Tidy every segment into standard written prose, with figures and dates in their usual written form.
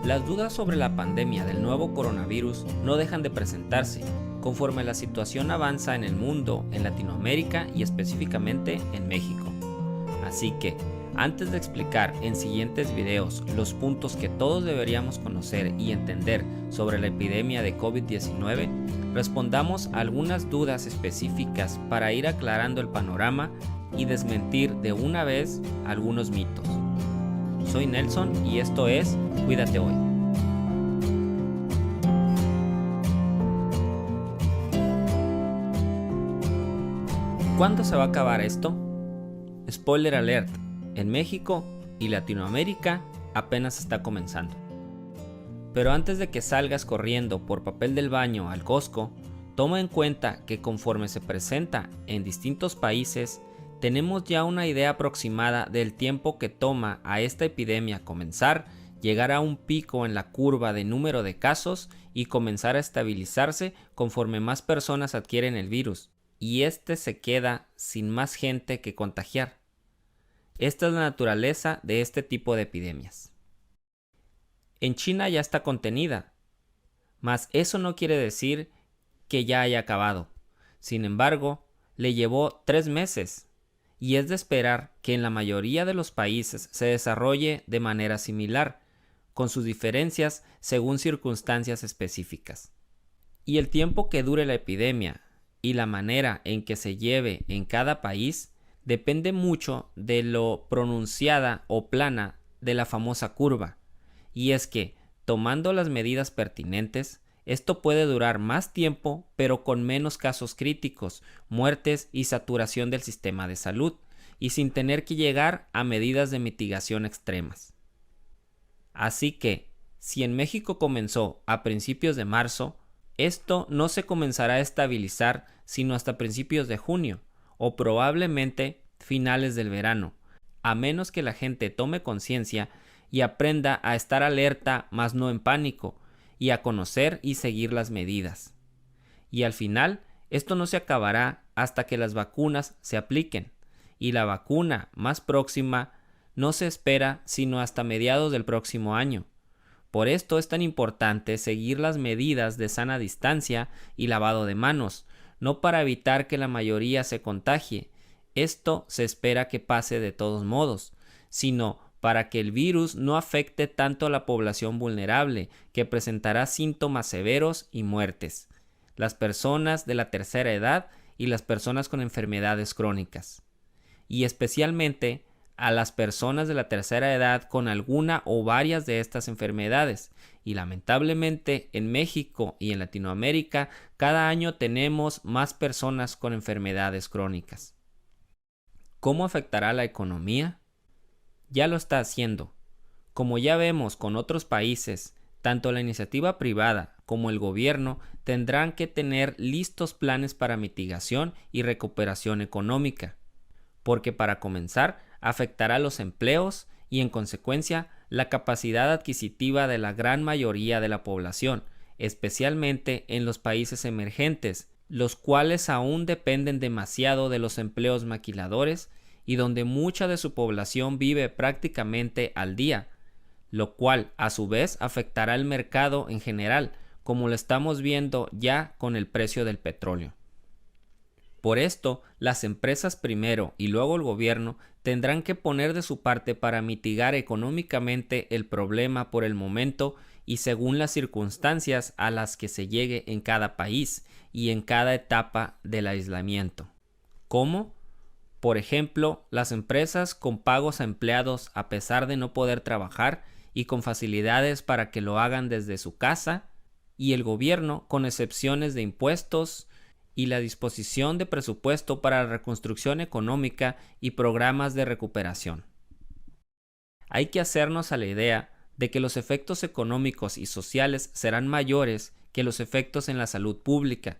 Las dudas sobre la pandemia del nuevo coronavirus no dejan de presentarse conforme la situación avanza en el mundo, en Latinoamérica y específicamente en México. Así que, antes de explicar en siguientes videos los puntos que todos deberíamos conocer y entender sobre la epidemia de COVID-19, respondamos a algunas dudas específicas para ir aclarando el panorama y desmentir de una vez algunos mitos. Soy Nelson y esto es Cuídate Hoy. ¿Cuándo se va a acabar esto? Spoiler alert, en México y Latinoamérica apenas está comenzando. Pero antes de que salgas corriendo por papel del baño al Costco, toma en cuenta que conforme se presenta en distintos países, tenemos ya una idea aproximada del tiempo que toma a esta epidemia comenzar, llegar a un pico en la curva de número de casos y comenzar a estabilizarse conforme más personas adquieren el virus, y este se queda sin más gente que contagiar. Esta es la naturaleza de este tipo de epidemias. En China ya está contenida, mas eso no quiere decir que ya haya acabado. Sin embargo, le llevó 3 meses. Y es de esperar que en la mayoría de los países se desarrolle de manera similar, con sus diferencias según circunstancias específicas. Y el tiempo que dure la epidemia y la manera en que se lleve en cada país depende mucho de lo pronunciada o plana de la famosa curva. Y es que, tomando las medidas pertinentes, esto puede durar más tiempo, pero con menos casos críticos, muertes y saturación del sistema de salud, y sin tener que llegar a medidas de mitigación extremas. Así que, si en México comenzó a principios de marzo, esto no se comenzará a estabilizar sino hasta principios de junio, o probablemente finales del verano, a menos que la gente tome conciencia y aprenda a estar alerta, mas no en pánico, y a conocer y seguir las medidas. Y al final, esto no se acabará hasta que las vacunas se apliquen, y la vacuna más próxima no se espera sino hasta mediados del próximo año. Por esto es tan importante seguir las medidas de sana distancia y lavado de manos, no para evitar que la mayoría se contagie, esto se espera que pase de todos modos, sino para que el virus no afecte tanto a la población vulnerable, que presentará síntomas severos y muertes, las personas de la tercera edad y las personas con enfermedades crónicas, y especialmente a las personas de la tercera edad con alguna o varias de estas enfermedades, y lamentablemente en México y en Latinoamérica cada año tenemos más personas con enfermedades crónicas. ¿Cómo afectará la economía? Ya lo está haciendo. Como ya vemos con otros países, tanto la iniciativa privada como el gobierno tendrán que tener listos planes para mitigación y recuperación económica, porque para comenzar afectará los empleos y en consecuencia la capacidad adquisitiva de la gran mayoría de la población, especialmente en los países emergentes, los cuales aún dependen demasiado de los empleos maquiladores y donde mucha de su población vive prácticamente al día, lo cual a su vez afectará el mercado en general, como lo estamos viendo ya con el precio del petróleo. Por esto, las empresas primero y luego el gobierno tendrán que poner de su parte para mitigar económicamente el problema por el momento y según las circunstancias a las que se llegue en cada país y en cada etapa del aislamiento. ¿Cómo? Por ejemplo, las empresas con pagos a empleados a pesar de no poder trabajar y con facilidades para que lo hagan desde su casa, y el gobierno con excepciones de impuestos y la disposición de presupuesto para la reconstrucción económica y programas de recuperación. Hay que hacernos a la idea de que los efectos económicos y sociales serán mayores que los efectos en la salud pública,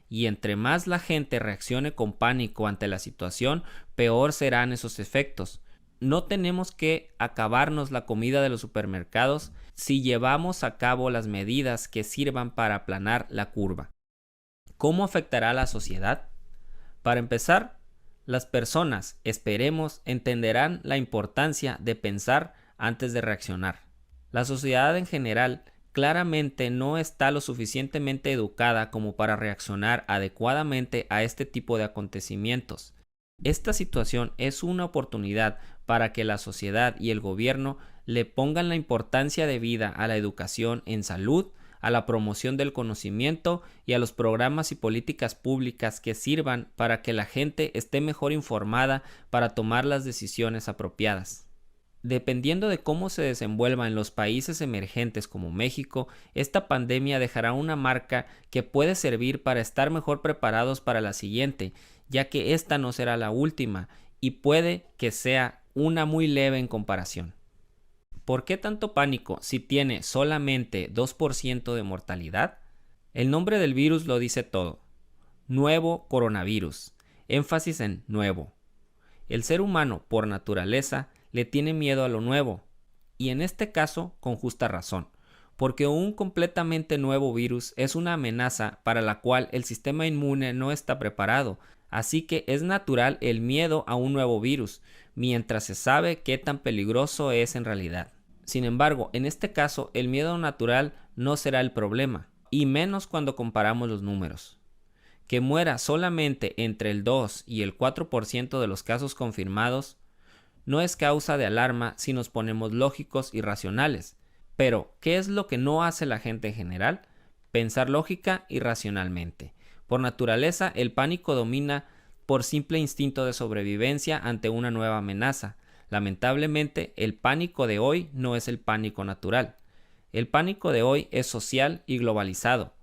y entre más la gente reaccione con pánico ante la situación, peor serán esos efectos. No tenemos que acabarnos la comida de los supermercados si llevamos a cabo las medidas que sirvan para aplanar la curva. ¿Cómo afectará a la sociedad? Para empezar, las personas, esperemos, entenderán la importancia de pensar antes de reaccionar. La sociedad en general claramente no está lo suficientemente educada como para reaccionar adecuadamente a este tipo de acontecimientos. Esta situación es una oportunidad para que la sociedad y el gobierno le pongan la importancia debida a la educación en salud, a la promoción del conocimiento y a los programas y políticas públicas que sirvan para que la gente esté mejor informada para tomar las decisiones apropiadas. Dependiendo de cómo se desenvuelva en los países emergentes como México, esta pandemia dejará una marca que puede servir para estar mejor preparados para la siguiente, ya que esta no será la última y puede que sea una muy leve en comparación. ¿Por qué tanto pánico si tiene solamente 2% de mortalidad? El nombre del virus lo dice todo. Nuevo coronavirus. Énfasis en nuevo. El ser humano, por naturaleza, le tiene miedo a lo nuevo, y en este caso con justa razón, porque un completamente nuevo virus es una amenaza para la cual el sistema inmune no está preparado, así que es natural el miedo a un nuevo virus, mientras se sabe qué tan peligroso es en realidad. Sin embargo, en este caso el miedo natural no será el problema, y menos cuando comparamos los números. Que muera solamente entre el 2 y el 4% de los casos confirmados no es causa de alarma si nos ponemos lógicos y racionales. Pero, ¿qué es lo que no hace la gente en general? Pensar lógica y racionalmente. Por naturaleza, el pánico domina por simple instinto de sobrevivencia ante una nueva amenaza. Lamentablemente, el pánico de hoy no es el pánico natural. El pánico de hoy es social y globalizado.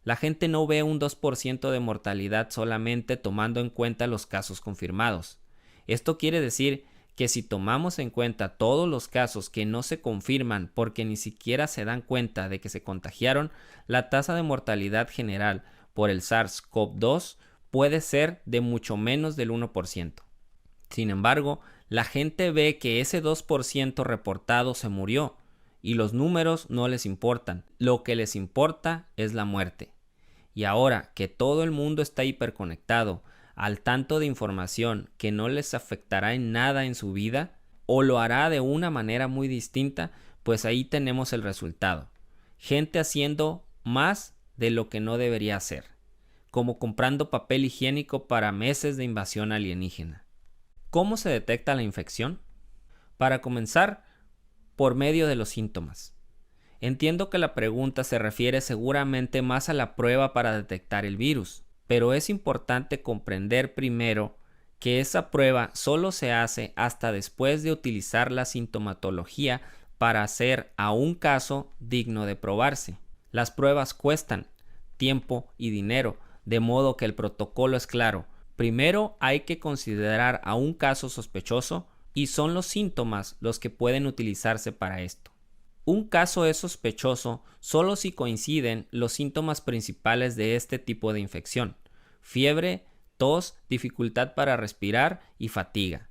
La gente no ve un 2% de mortalidad solamente tomando en cuenta los casos confirmados. Esto quiere decir que si tomamos en cuenta todos los casos que no se confirman porque ni siquiera se dan cuenta de que se contagiaron, la tasa de mortalidad general por el SARS-CoV-2 puede ser de mucho menos del 1%. Sin embargo, la gente ve que ese 2% reportado se murió y los números no les importan. Lo que les importa es la muerte. Y ahora que todo el mundo está hiperconectado, al tanto de información que no les afectará en nada en su vida, o lo hará de una manera muy distinta, pues ahí tenemos el resultado. Gente haciendo más de lo que no debería hacer, como comprando papel higiénico para meses de invasión alienígena. ¿Cómo se detecta la infección? Para comenzar, por medio de los síntomas. Entiendo que la pregunta se refiere seguramente más a la prueba para detectar el virus, pero es importante comprender primero que esa prueba solo se hace hasta después de utilizar la sintomatología para hacer a un caso digno de probarse. Las pruebas cuestan tiempo y dinero, de modo que el protocolo es claro. Primero hay que considerar a un caso sospechoso y son los síntomas los que pueden utilizarse para esto. Un caso es sospechoso solo si coinciden los síntomas principales de este tipo de infección: fiebre, tos, dificultad para respirar y fatiga.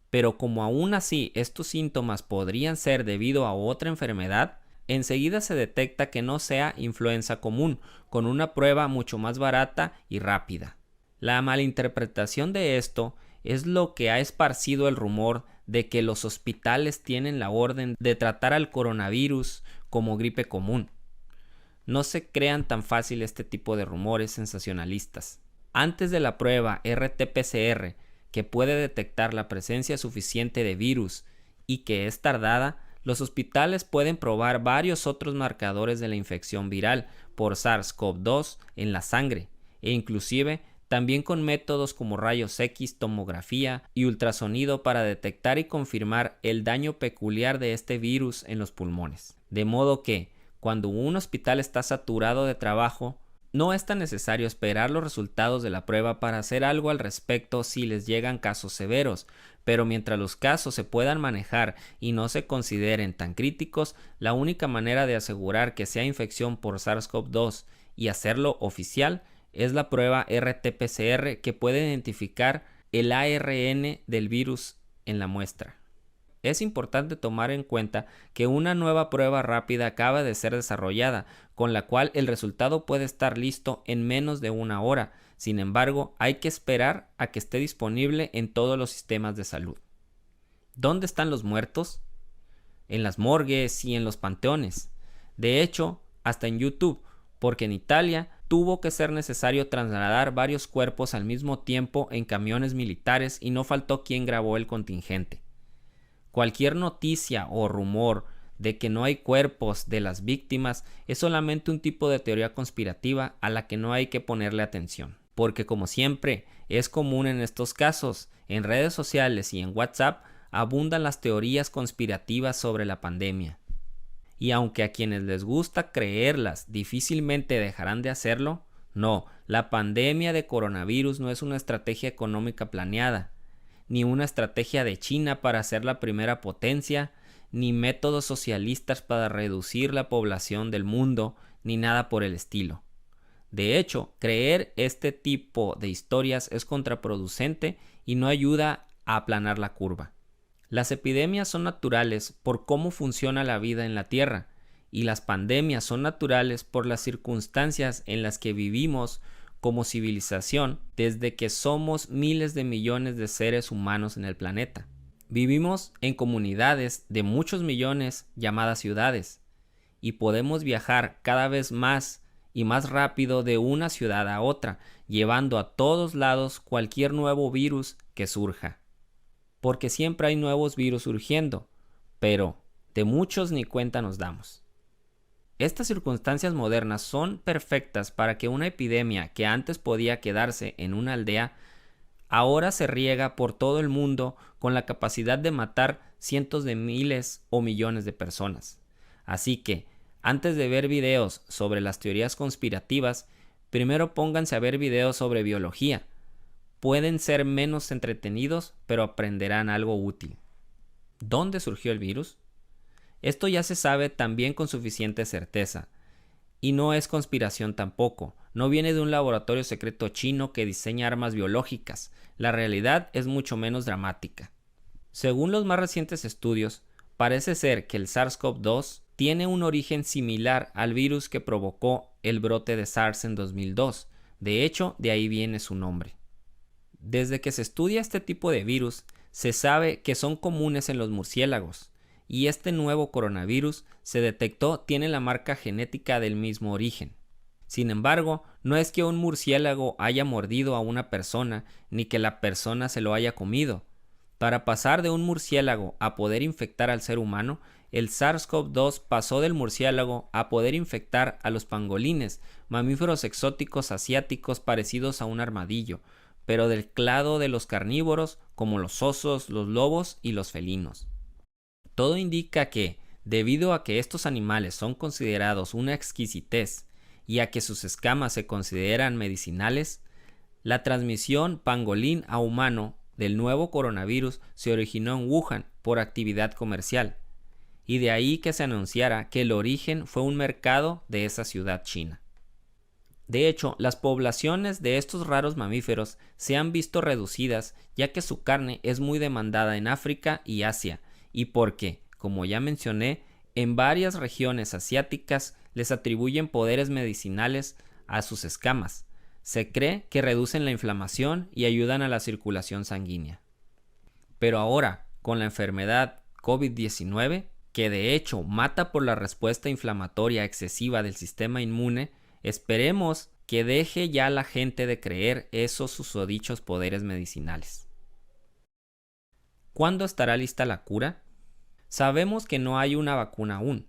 Pero como aún así estos síntomas podrían ser debido a otra enfermedad, enseguida se detecta que no sea influenza común, con una prueba mucho más barata y rápida. La malinterpretación de esto es lo que ha esparcido el rumor de que los hospitales tienen la orden de tratar al coronavirus como gripe común. No se crean tan fácil este tipo de rumores sensacionalistas. Antes de la prueba RT-PCR, que puede detectar la presencia suficiente de virus y que es tardada, los hospitales pueden probar varios otros marcadores de la infección viral por SARS-CoV-2 en la sangre e inclusive también con métodos como rayos X, tomografía y ultrasonido para detectar y confirmar el daño peculiar de este virus en los pulmones. De modo que, cuando un hospital está saturado de trabajo, no es tan necesario esperar los resultados de la prueba para hacer algo al respecto si les llegan casos severos, pero mientras los casos se puedan manejar y no se consideren tan críticos, la única manera de asegurar que sea infección por SARS-CoV-2 y hacerlo oficial es la prueba RT-PCR, que puede identificar el ARN del virus en la muestra. Es importante tomar en cuenta que una nueva prueba rápida acaba de ser desarrollada, con la cual el resultado puede estar listo en menos de una hora. Sin embargo, hay que esperar a que esté disponible en todos los sistemas de salud. ¿Dónde están los muertos? en las morgues y en los panteones. De hecho, hasta en YouTube, porque en Italia tuvo que ser necesario trasladar varios cuerpos al mismo tiempo en camiones militares y no faltó quien grabó el contingente. Cualquier noticia o rumor de que no hay cuerpos de las víctimas es solamente un tipo de teoría conspirativa a la que no hay que ponerle atención, porque como siempre es común en estos casos, en redes sociales y en WhatsApp abundan las teorías conspirativas sobre la pandemia. Y aunque a quienes les gusta creerlas difícilmente dejarán de hacerlo, no, la pandemia de coronavirus no es una estrategia económica planeada, ni una estrategia de China para ser la primera potencia, ni métodos socialistas para reducir la población del mundo, ni nada por el estilo. De hecho, creer este tipo de historias es contraproducente y no ayuda a aplanar la curva. Las epidemias son naturales por cómo funciona la vida en la Tierra, y las pandemias son naturales por las circunstancias en las que vivimos como civilización desde que somos miles de millones de seres humanos en el planeta. Vivimos en comunidades de muchos millones llamadas ciudades, y podemos viajar cada vez más y más rápido de una ciudad a otra, llevando a todos lados cualquier nuevo virus que surja. Porque siempre hay nuevos virus surgiendo, pero de muchos ni cuenta nos damos. Estas circunstancias modernas son perfectas para que una epidemia que antes podía quedarse en una aldea, ahora se riega por todo el mundo con la capacidad de matar cientos de miles o millones de personas. Así que, antes de ver videos sobre las teorías conspirativas, primero pónganse a ver videos sobre biología. Pueden ser menos entretenidos, pero aprenderán algo útil. ¿Dónde surgió el virus? Esto ya se sabe también con suficiente certeza. Y no es conspiración tampoco. No viene de un laboratorio secreto chino que diseña armas biológicas. La realidad es mucho menos dramática. Según los más recientes estudios, parece ser que el SARS-CoV-2 tiene un origen similar al virus que provocó el brote de SARS en 2002. De hecho, de ahí viene su nombre. Desde que se estudia este tipo de virus, se sabe que son comunes en los murciélagos, y este nuevo coronavirus se detectó tiene la marca genética del mismo origen. Sin embargo, no es que un murciélago haya mordido a una persona, ni que la persona se lo haya comido. Para pasar de un murciélago a poder infectar al ser humano, el SARS-CoV-2 pasó del murciélago a poder infectar a los pangolines, mamíferos exóticos asiáticos parecidos a un armadillo, pero del clado de los carnívoros como los osos, los lobos y los felinos. Todo indica que, debido a que estos animales son considerados una exquisitez y a que sus escamas se consideran medicinales, la transmisión pangolín a humano del nuevo coronavirus se originó en Wuhan por actividad comercial, y de ahí que se anunciara que el origen fue un mercado de esa ciudad china. De hecho, las poblaciones de estos raros mamíferos se han visto reducidas ya que su carne es muy demandada en África y Asia, y porque, como ya mencioné, en varias regiones asiáticas les atribuyen poderes medicinales a sus escamas. Se cree que reducen la inflamación y ayudan a la circulación sanguínea. Pero ahora, con la enfermedad COVID-19, que de hecho mata por la respuesta inflamatoria excesiva del sistema inmune, esperemos que deje ya la gente de creer esos susodichos poderes medicinales. ¿Cuándo estará lista la cura? Sabemos que no hay una vacuna aún,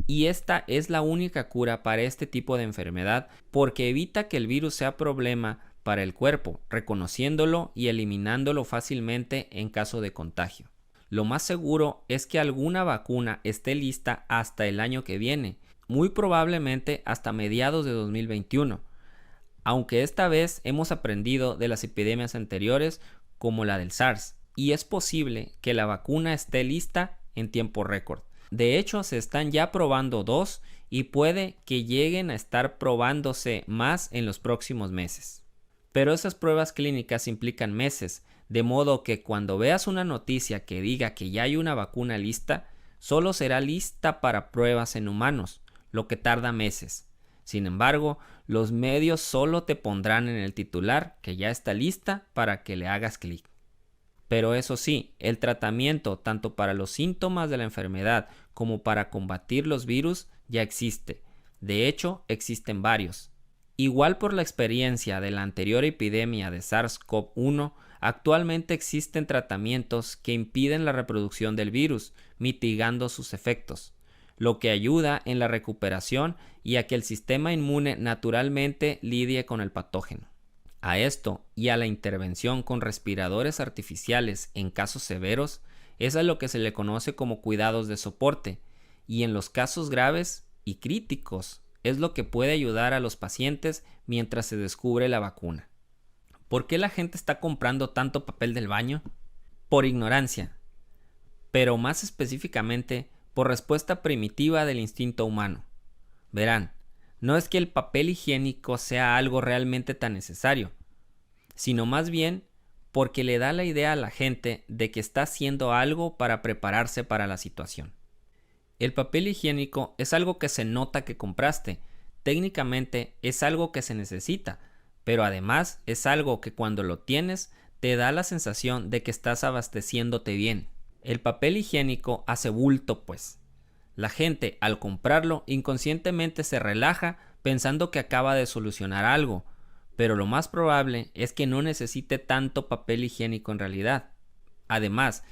y esta es la única cura para este tipo de enfermedad porque evita que el virus sea problema para el cuerpo, reconociéndolo y eliminándolo fácilmente en caso de contagio. Lo más seguro es que alguna vacuna esté lista hasta el año que viene, muy probablemente hasta mediados de 2021, aunque esta vez hemos aprendido de las epidemias anteriores como la del SARS, y es posible que la vacuna esté lista en tiempo récord. De hecho, se están ya probando 2 y puede que lleguen a estar probándose más en los próximos meses. Pero esas pruebas clínicas implican meses, de modo que cuando veas una noticia que diga que ya hay una vacuna lista, solo será lista para pruebas en humanos, lo que tarda meses. Sin embargo, los medios solo te pondrán en el titular que ya está lista para que le hagas clic. Pero eso sí, el tratamiento tanto para los síntomas de la enfermedad como para combatir los virus ya existe. De hecho, existen varios. Igual por la experiencia de la anterior epidemia de SARS-CoV-1, actualmente existen tratamientos que impiden la reproducción del virus, mitigando sus efectos, lo que ayuda en la recuperación y a que el sistema inmune naturalmente lidie con el patógeno. A esto y a la intervención con respiradores artificiales en casos severos es a lo que se le conoce como cuidados de soporte, y en los casos graves y críticos es lo que puede ayudar a los pacientes mientras se descubre la vacuna. ¿Por qué la gente está comprando tanto papel del baño? Por ignorancia, pero más específicamente por respuesta primitiva del instinto humano. Verán, no es que el papel higiénico sea algo realmente tan necesario, sino más bien porque le da la idea a la gente de que está haciendo algo para prepararse para la situación. El papel higiénico es algo que se nota que compraste, técnicamente es algo que se necesita, pero además es algo que cuando lo tienes te da la sensación de que estás abasteciéndote bien. El papel higiénico hace bulto, pues. La gente al comprarlo inconscientemente se relaja pensando que acaba de solucionar algo, pero lo más probable es que no necesite tanto papel higiénico en realidad. Además,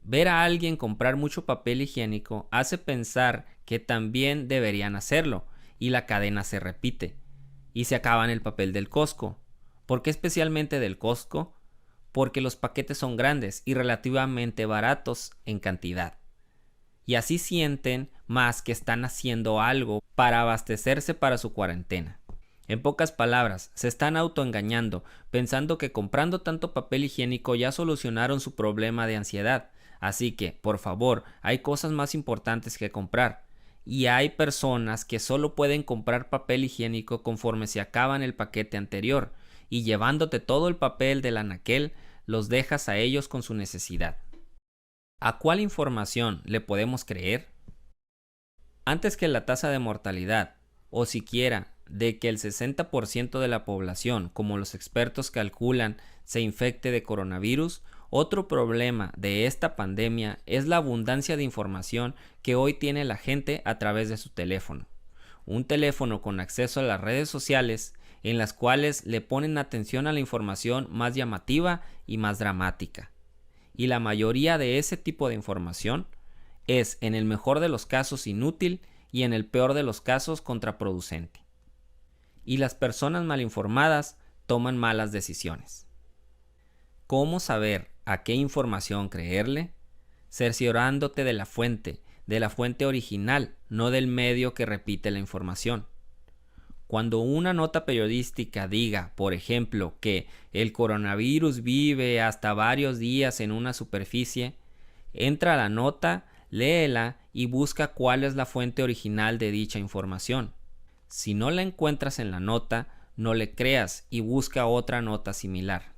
ver a alguien comprar mucho papel higiénico hace pensar que también deberían hacerlo, y la cadena se repite, y se acaban el papel del Costco. ¿Por qué especialmente del Costco? Porque los paquetes son grandes y relativamente baratos en cantidad. Y así sienten más que están haciendo algo para abastecerse para su cuarentena. En pocas palabras, se están autoengañando, pensando que comprando tanto papel higiénico ya solucionaron su problema de ansiedad. Así que, por favor, hay cosas más importantes que comprar. Y hay personas que solo pueden comprar papel higiénico conforme se acaban el paquete anterior, y llevándote todo el papel del anaquel, los dejas a ellos con su necesidad. ¿A cuál información le podemos creer? Antes que la tasa de mortalidad, o siquiera de que el 60% de la población, como los expertos calculan, se infecte de coronavirus, otro problema de esta pandemia es la abundancia de información que hoy tiene la gente a través de su teléfono. Un teléfono con acceso a las redes sociales en las cuales le ponen atención a la información más llamativa y más dramática. Y la mayoría de ese tipo de información es, en el mejor de los casos, inútil y en el peor de los casos, contraproducente. Y las personas mal informadas toman malas decisiones. ¿Cómo saber a qué información creerle? Cerciorándote de la fuente original, no del medio que repite la información. Cuando una nota periodística diga, por ejemplo, que el coronavirus vive hasta varios días en una superficie, entra a la nota, léela y busca cuál es la fuente original de dicha información. Si no la encuentras en la nota, no le creas y busca otra nota similar.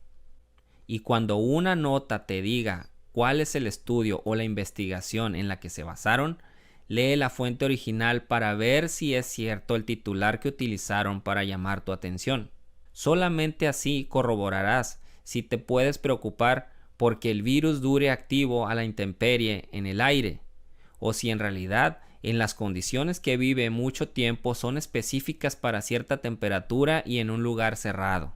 Y cuando una nota te diga cuál es el estudio o la investigación en la que se basaron, lee la fuente original para ver si es cierto el titular que utilizaron para llamar tu atención. Solamente así corroborarás si te puedes preocupar porque el virus dure activo a la intemperie en el aire, o si en realidad en las condiciones que vive mucho tiempo son específicas para cierta temperatura y en un lugar cerrado.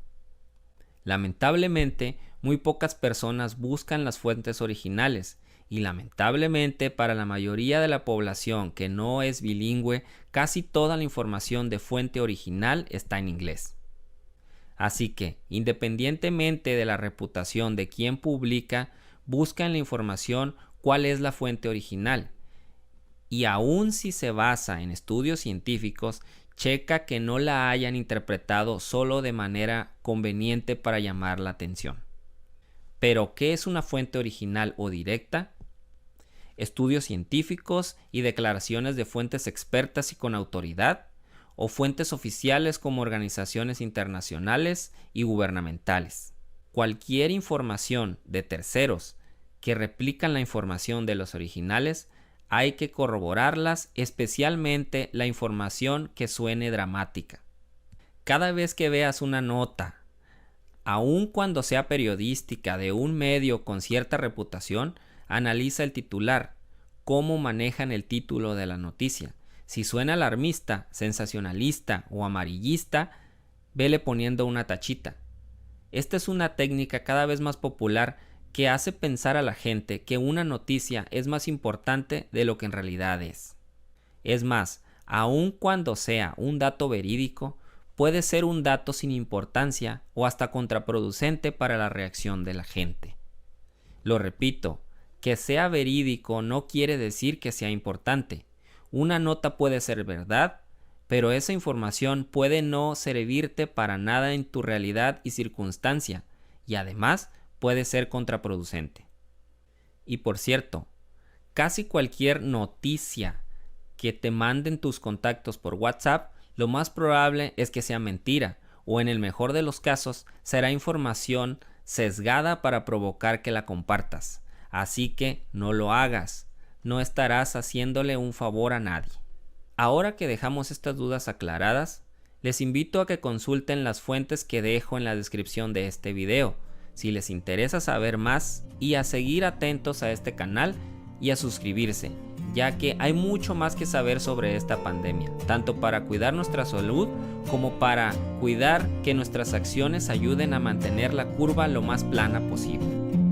Lamentablemente, muy pocas personas buscan las fuentes originales, y lamentablemente para la mayoría de la población que no es bilingüe, casi toda la información de fuente original está en inglés. Así que, independientemente de la reputación de quien publica, busca en la información cuál es la fuente original. Y aun si se basa en estudios científicos, checa que no la hayan interpretado solo de manera conveniente para llamar la atención. ¿Pero qué es una fuente original o directa? ¿Estudios científicos y declaraciones de fuentes expertas y con autoridad? ¿O fuentes oficiales como organizaciones internacionales y gubernamentales? Cualquier información de terceros que replican la información de los originales, hay que corroborarlas, especialmente la información que suene dramática. Cada vez que veas una nota Aun cuando sea periodística de un medio con cierta reputación, analiza el titular, cómo manejan el título de la noticia. Si suena alarmista, sensacionalista o amarillista, vele poniendo una tachita. Esta es una técnica cada vez más popular que hace pensar a la gente que una noticia es más importante de lo que en realidad es. Es más, aun cuando sea un dato verídico, puede ser un dato sin importancia o hasta contraproducente para la reacción de la gente. Lo repito, que sea verídico no quiere decir que sea importante. Una nota puede ser verdad, pero esa información puede no servirte para nada en tu realidad y circunstancia, y además puede ser contraproducente. Y por cierto, casi cualquier noticia que te manden tus contactos por WhatsApp, lo más probable es que sea mentira, o en el mejor de los casos, será información sesgada para provocar que la compartas. Así que no lo hagas, no estarás haciéndole un favor a nadie. Ahora que dejamos estas dudas aclaradas, les invito a que consulten las fuentes que dejo en la descripción de este video, si les interesa saber más, y a seguir atentos a este canal y a suscribirse, ya que hay mucho más que saber sobre esta pandemia, tanto para cuidar nuestra salud como para cuidar que nuestras acciones ayuden a mantener la curva lo más plana posible.